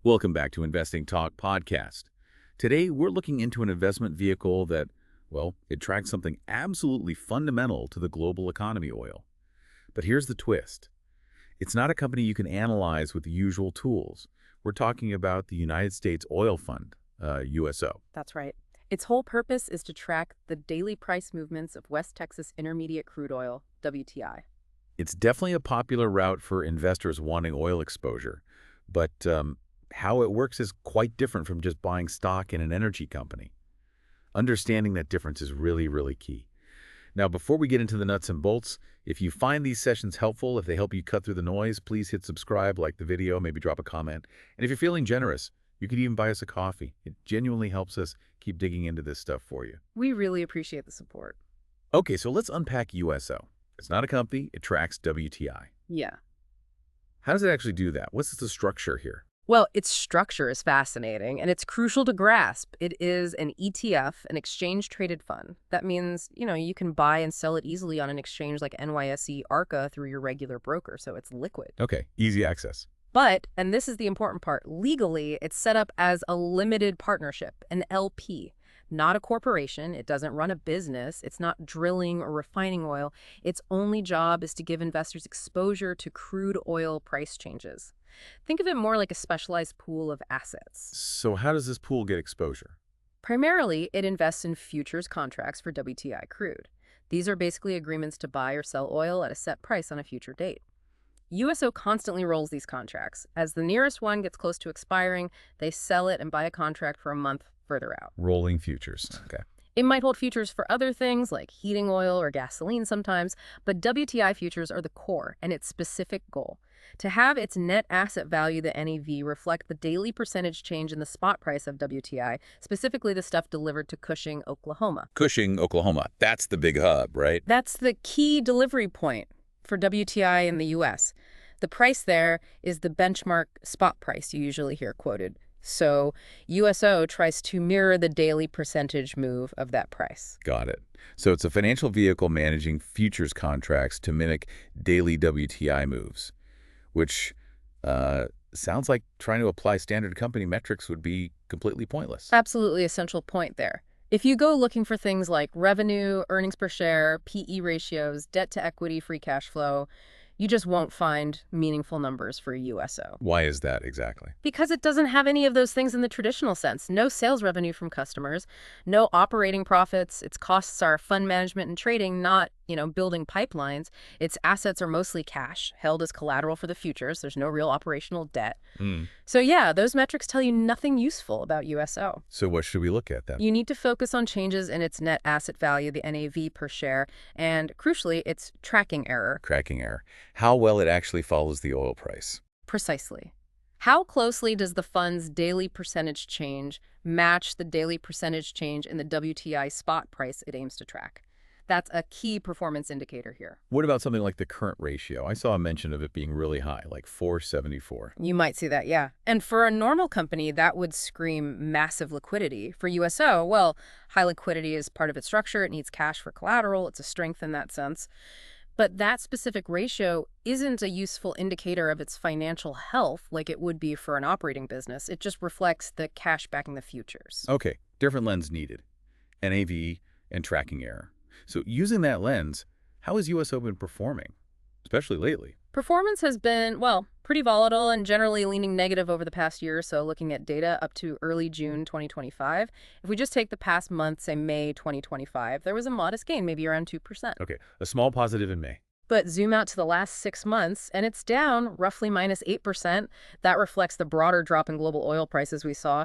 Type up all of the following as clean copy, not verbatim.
Welcome back to Investing Talk podcast. Today, we're looking into an investment vehicle that, well, it tracks something absolutely fundamental to the global economy, oil. But here's the twist. It's not a company you can analyze with the usual tools. We're talking about the United States Oil Fund, USO. That's right. Its whole purpose is to track the daily price movements of West Texas Intermediate Crude Oil, WTI. It's definitely a popular route for investors wanting oil exposure, but how it works is quite different from just buying stock in an energy company. Understanding that difference is really, really key. Now, before we get into the nuts and bolts, if you find these sessions helpful, if they help you cut through the noise, please hit subscribe, like the video, maybe drop a comment. And if you're feeling generous, you could even buy us a coffee. It genuinely helps us keep digging into this stuff for you. We really appreciate the support. Okay, so let's unpack USO. It's not a company, it tracks WTI. Yeah. How does it actually do that? What's the structure here? Well, its structure is fascinating, and it's crucial to grasp. It is an ETF, an exchange-traded fund. That means, you can buy and sell it easily on an exchange like NYSE Arca through your regular broker, so it's liquid. Okay, easy access. But, and this is the important part, legally, it's set up as a limited partnership, an LP. Not a corporation. It doesn't run a business. It's not drilling or refining oil. Its only job is to give investors exposure to crude oil price changes. Think of it more like a specialized pool of assets. So how does this pool get exposure? Primarily, it invests in futures contracts for WTI crude. These are basically agreements to buy or sell oil at a set price on a future date. USO constantly rolls these contracts. As the nearest one gets close to expiring, they sell it and buy a contract for a month further out. Rolling futures. Okay. It might hold futures for other things like heating oil or gasoline sometimes, but WTI futures are the core and its specific goal. To have its net asset value, the NAV, reflect the daily percentage change in the spot price of WTI, specifically the stuff delivered to Cushing, Oklahoma. Cushing, Oklahoma. That's the big hub, right? That's the key delivery point for WTI in the U.S. The price there is the benchmark spot price you usually hear quoted. So USO tries to mirror the daily percentage move of that price. Got it. So it's a financial vehicle managing futures contracts to mimic daily WTI moves, which sounds like trying to apply standard company metrics would be completely pointless. Absolutely essential point there. If you go looking for things like revenue, earnings per share, PE ratios, debt to equity, free cash flow, you just won't find meaningful numbers for USO. Why is that exactly? Because it doesn't have any of those things in the traditional sense. No sales revenue from customers, no operating profits. Its costs are fund management and trading, not, building pipelines. Its assets are mostly cash, held as collateral for the futures. There's no real operational debt. So yeah, those metrics tell you nothing useful about USO. So what should we look at then? You need to focus on changes in its net asset value, the NAV per share, and crucially, its tracking error. Tracking error. How well it actually follows the oil price. Precisely. How closely does the fund's daily percentage change match the daily percentage change in the WTI spot price it aims to track? That's a key performance indicator here. What about something like the current ratio? I saw a mention of it being really high, like 474. You might see that, yeah. And for a normal company, that would scream massive liquidity. For USO, well, high liquidity is part of its structure. It needs cash for collateral. It's a strength in that sense. But that specific ratio isn't a useful indicator of its financial health like it would be for an operating business. It just reflects the cash backing the futures. Okay, different lens needed. NAV and tracking error. So using that lens, how has USO been performing, especially lately? Performance has been, well, pretty volatile and generally leaning negative over the past year or so, looking at data up to early June 2025. If we just take the past month, say May 2025, there was a modest gain, maybe around 2%. Okay, a small positive in May. But zoom out to the last 6 months, and it's down roughly minus 8%. That reflects the broader drop in global oil prices we saw.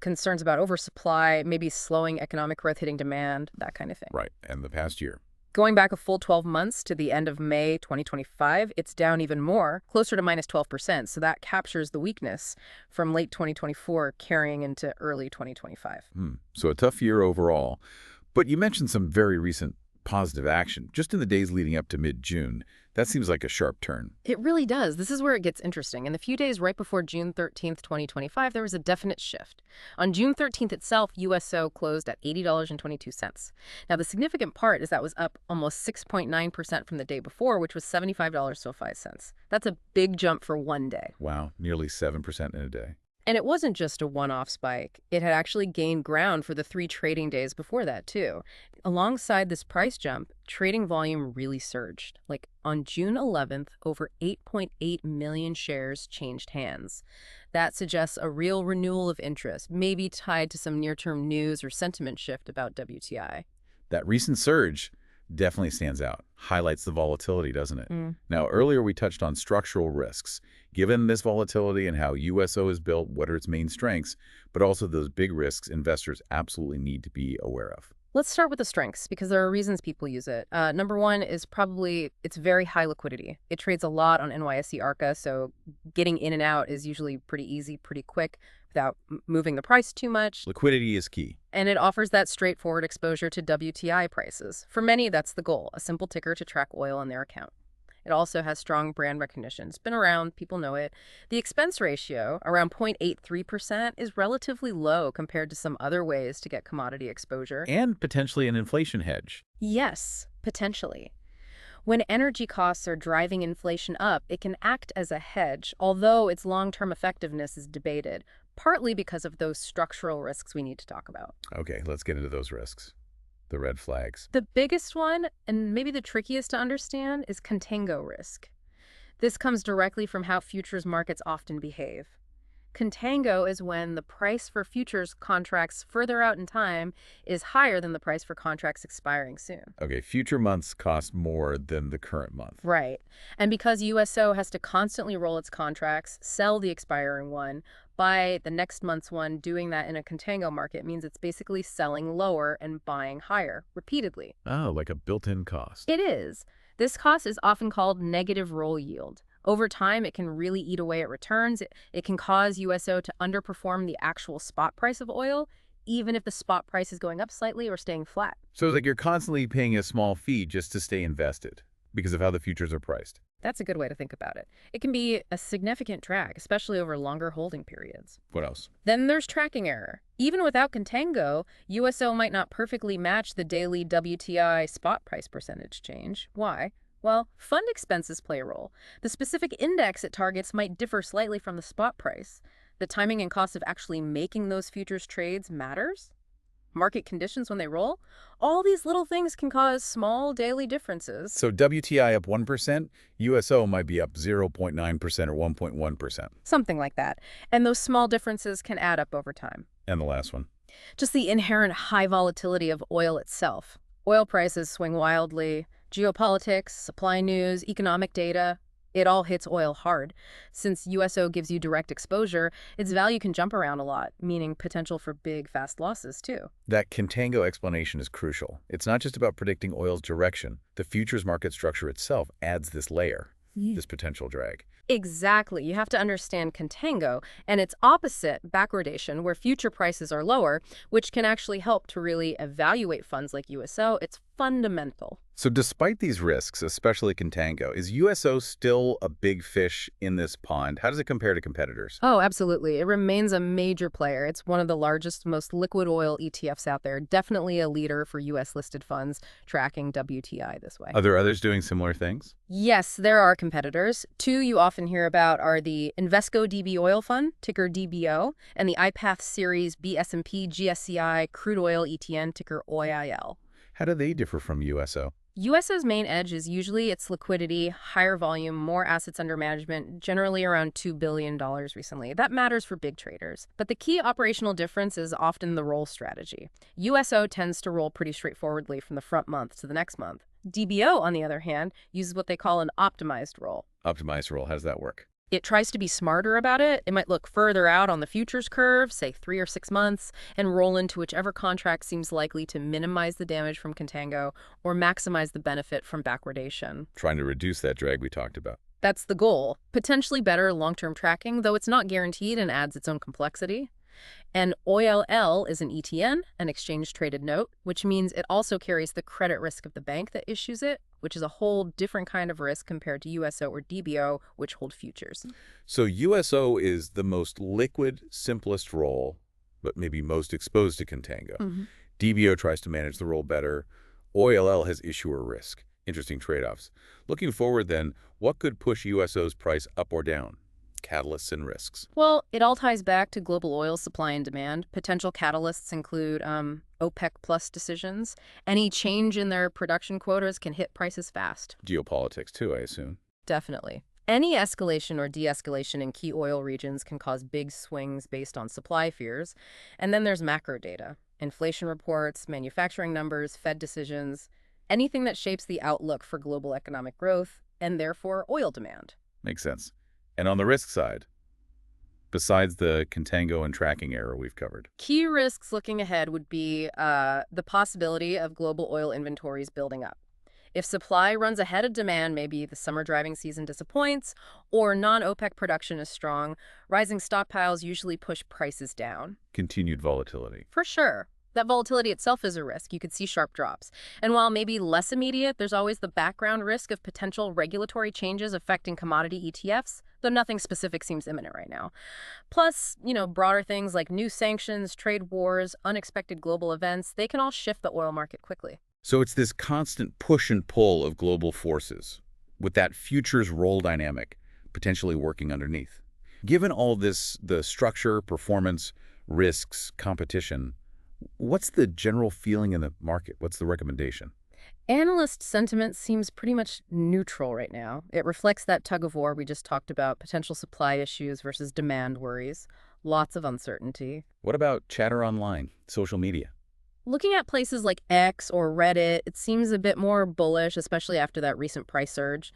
Concerns about oversupply, maybe slowing economic growth hitting demand, that kind of thing. Right, and the past year. Going back a full 12 months to the end of May 2025, it's down even more, closer to minus 12%. So that captures the weakness from late 2024 carrying into early 2025. So a tough year overall. But you mentioned some very recent positive action just in the days leading up to mid-June. That seems like a sharp turn. It really does. This is where it gets interesting. In the few days right before June 13th, 2025, there was a definite shift. On June 13th itself, USO closed at $80.22. Now, the significant part is that was up almost 6.9% from the day before, which was $75.05. That's a big jump for one day. Wow, nearly 7% in a day. And it wasn't just a one-off spike. It had actually gained ground for the 3 trading days before that, too. Alongside this price jump, trading volume really surged. Like on June 11th, over 8.8 million shares changed hands. That suggests a real renewal of interest, maybe tied to some near-term news or sentiment shift about WTI. That recent surge definitely stands out, highlights the volatility, doesn't it? Now, earlier we touched on structural risks. Given this volatility and how USO is built, what are its main strengths, but also those big risks investors absolutely need to be aware of. Let's start with the strengths because there are reasons people use it. Number one is probably its very high liquidity. It trades a lot on NYSE Arca, so getting in and out is usually pretty easy, pretty quick without moving the price too much. Liquidity is key. And it offers that straightforward exposure to WTI prices. For many, that's the goal, a simple ticker to track oil on their account. It also has strong brand recognition. It's been around, people know it. The expense ratio, around 0.83%, is relatively low compared to some other ways to get commodity exposure. And potentially an inflation hedge. Yes, potentially. When energy costs are driving inflation up, it can act as a hedge, although its long-term effectiveness is debated, partly because of those structural risks we need to talk about. Okay, let's get into those risks. The red flags. The biggest one, and maybe the trickiest to understand, is contango risk. This comes directly from how futures markets often behave. Contango is when the price for futures contracts further out in time is higher than the price for contracts expiring soon. Okay, future months cost more than the current month. Right. And because USO has to constantly roll its contracts, sell the expiring one, buy the next month's one, doing that in a contango market means it's basically selling lower and buying higher repeatedly. Oh, like a built-in cost. It is. This cost is often called negative roll yield. Over time, it can really eat away at returns. It can cause USO to underperform the actual spot price of oil, even if the spot price is going up slightly or staying flat. So it's like you're constantly paying a small fee just to stay invested because of how the futures are priced. That's a good way to think about it. It can be a significant drag, especially over longer holding periods. What else? Then there's tracking error. Even without contango, USO might not perfectly match the daily WTI spot price percentage change. Why? Well, fund expenses play a role. The specific index it targets might differ slightly from the spot price. The timing and cost of actually making those futures trades matters. Market conditions when they roll. All these little things can cause small daily differences. So WTI up 1%, USO might be up 0.9% or 1.1%. Something like that. And those small differences can add up over time. And the last one. Just the inherent high volatility of oil itself. Oil prices swing wildly. Geopolitics, supply news, economic data, it all hits oil hard. Since USO gives you direct exposure, its value can jump around a lot, meaning potential for big, fast losses, too. That contango explanation is crucial. It's not just about predicting oil's direction. The futures market structure itself adds this layer, this potential drag. Exactly. You have to understand contango and its opposite, backwardation, where future prices are lower, which can actually help to really evaluate funds like USO. It's fundamental. So despite these risks, especially contango, is USO still a big fish in this pond? How does it compare to competitors? Oh, absolutely. It remains a major player. It's one of the largest, most liquid oil ETFs out there. Definitely a leader for U.S.-listed funds tracking WTI this way. Are there others doing similar things? Yes, there are competitors. Two you often hear about are the Invesco DB Oil Fund, ticker DBO, and the iPath Series BSMP GSCI Crude Oil ETN, ticker OIL. How do they differ from USO? USO's main edge is usually its liquidity, higher volume, more assets under management, generally around $2 billion recently. That matters for big traders. But the key operational difference is often the roll strategy. USO tends to roll pretty straightforwardly from the front month to the next month. DBO, on the other hand, uses what they call an optimized roll. Optimized roll, how does that work? It tries to be smarter about it. It might look further out on the futures curve, say 3 or 6 months, and roll into whichever contract seems likely to minimize the damage from contango or maximize the benefit from backwardation. Trying to reduce that drag we talked about. That's the goal. Potentially better long-term tracking, though it's not guaranteed and adds its own complexity. And OIL is an ETN, an exchange-traded note, which means it also carries the credit risk of the bank that issues it, which is a whole different kind of risk compared to USO or DBO, which hold futures. So USO is the most liquid, simplest roll, but maybe most exposed to contango. DBO tries to manage the roll better. OIL has issuer risk. Interesting trade-offs. Looking forward then, what could push USO's price up or down? catalysts and risks? Well, it all ties back to global oil supply and demand. Potential catalysts include OPEC plus decisions. Any change in their production quotas can hit prices fast. Geopolitics, too, I assume. Definitely. Any escalation or de-escalation in key oil regions can cause big swings based on supply fears. And then there's macro data, inflation reports, manufacturing numbers, Fed decisions, anything that shapes the outlook for global economic growth and therefore oil demand. Makes sense. And on the risk side, besides the contango and tracking error we've covered? Key risks looking ahead would be the possibility of global oil inventories building up. If supply runs ahead of demand, maybe the summer driving season disappoints, or non-OPEC production is strong, rising stockpiles usually push prices down. Continued volatility. For sure. That volatility itself is a risk. You could see sharp drops. And while maybe less immediate, there's always the background risk of potential regulatory changes affecting commodity ETFs, though nothing specific seems imminent right now. Plus, broader things like new sanctions, trade wars, unexpected global events, they can all shift the oil market quickly. So it's this constant push and pull of global forces, with that futures role dynamic potentially working underneath. Given all this, the structure, performance, risks, competition, what's the general feeling in the market? What's the recommendation? Analyst sentiment seems pretty much neutral right now. It reflects that tug of war we just talked about, potential supply issues versus demand worries, lots of uncertainty. What about chatter online, social media? Looking at places like X or Reddit, it seems a bit more bullish, especially after that recent price surge.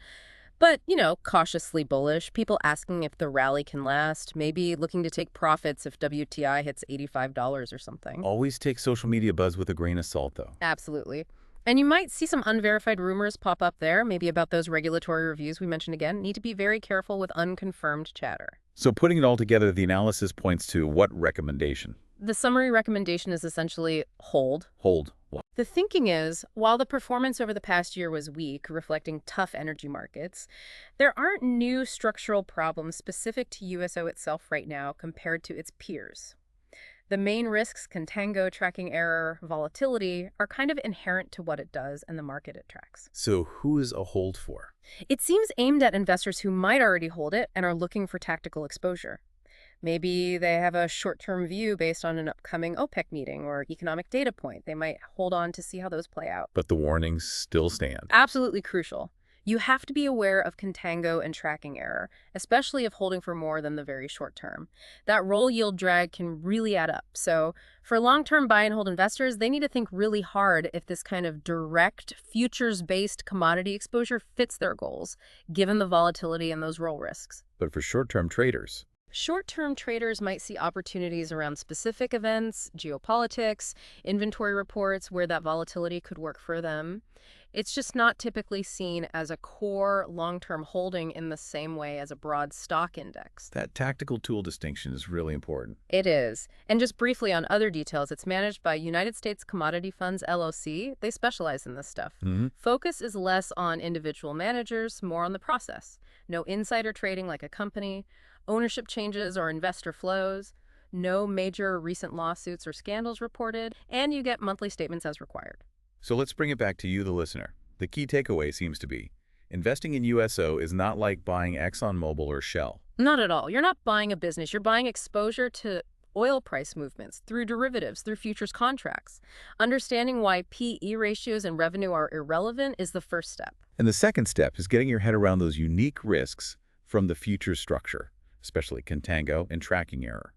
But, cautiously bullish, people asking if the rally can last, maybe looking to take profits if WTI hits $85 or something. Always take social media buzz with a grain of salt, though. Absolutely. And you might see some unverified rumors pop up there, maybe about those regulatory reviews we mentioned again. Need to be very careful with unconfirmed chatter. So putting it all together, the analysis points to what recommendation? The summary recommendation is essentially hold. Hold. What? The thinking is, while the performance over the past year was weak, reflecting tough energy markets, there aren't new structural problems specific to USO itself right now compared to its peers. The main risks, contango, tracking error, volatility, are kind of inherent to what it does and the market it tracks. So who is a hold for? It seems aimed at investors who might already hold it and are looking for tactical exposure. Maybe they have a short-term view based on an upcoming OPEC meeting or economic data point. They might hold on to see how those play out. But the warnings still stand. Absolutely crucial. You have to be aware of contango and tracking error, especially if holding for more than the very short term. That roll yield drag can really add up. So for long-term buy and hold investors, they need to think really hard if this kind of direct, futures-based commodity exposure fits their goals, given the volatility and those roll risks. But for short-term traders, short-term traders might see opportunities around specific events, geopolitics, inventory reports where that volatility could work for them. It's just not typically seen as a core long-term holding in the same way as a broad stock index. that tactical tool distinction is really important. It is. And just briefly on other details, it's managed by United States Commodity Funds, LLC. They specialize in this stuff. Focus is less on individual managers, more on the process. No insider trading like a company, ownership changes or investor flows, no major recent lawsuits or scandals reported, and you get monthly statements as required. So let's bring it back to you, the listener. The key takeaway seems to be, investing in USO is not like buying ExxonMobil or Shell. Not at all. You're not buying a business. You're buying exposure to oil price movements through derivatives, through futures contracts. Understanding why P/E ratios and revenue are irrelevant is the first step. And the second step is getting your head around those unique risks from the futures structure, especially contango and tracking error.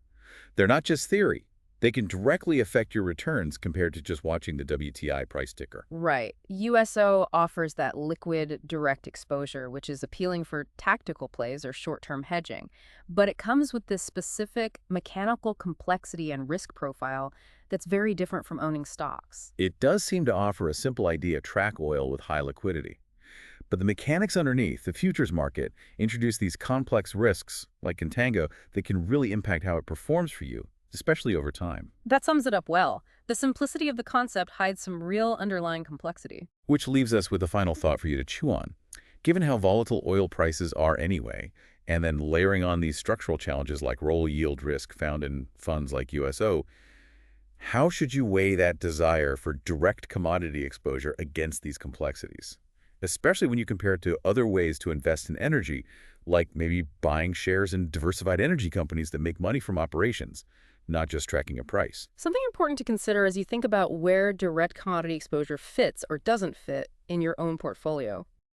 They're not just theory. They can directly affect your returns compared to just watching the WTI price ticker. Right. USO offers that liquid direct exposure, which is appealing for tactical plays or short-term hedging. But it comes with this specific mechanical complexity and risk profile that's very different from owning stocks. It does seem to offer a simple idea: track oil with high liquidity. But the mechanics underneath, the futures market, introduce these complex risks, like contango, that can really impact how it performs for you, especially over time. That sums it up well. The simplicity of the concept hides some real underlying complexity. Which leaves us with a final thought for you to chew on. Given how volatile oil prices are anyway, and then layering on these structural challenges like roll yield risk found in funds like USO, how should you weigh that desire for direct commodity exposure against these complexities? Especially when you compare it to other ways to invest in energy, like maybe buying shares in diversified energy companies that make money from operations, not just tracking a price. Something important to consider as you think about where direct commodity exposure fits or doesn't fit in your own portfolio.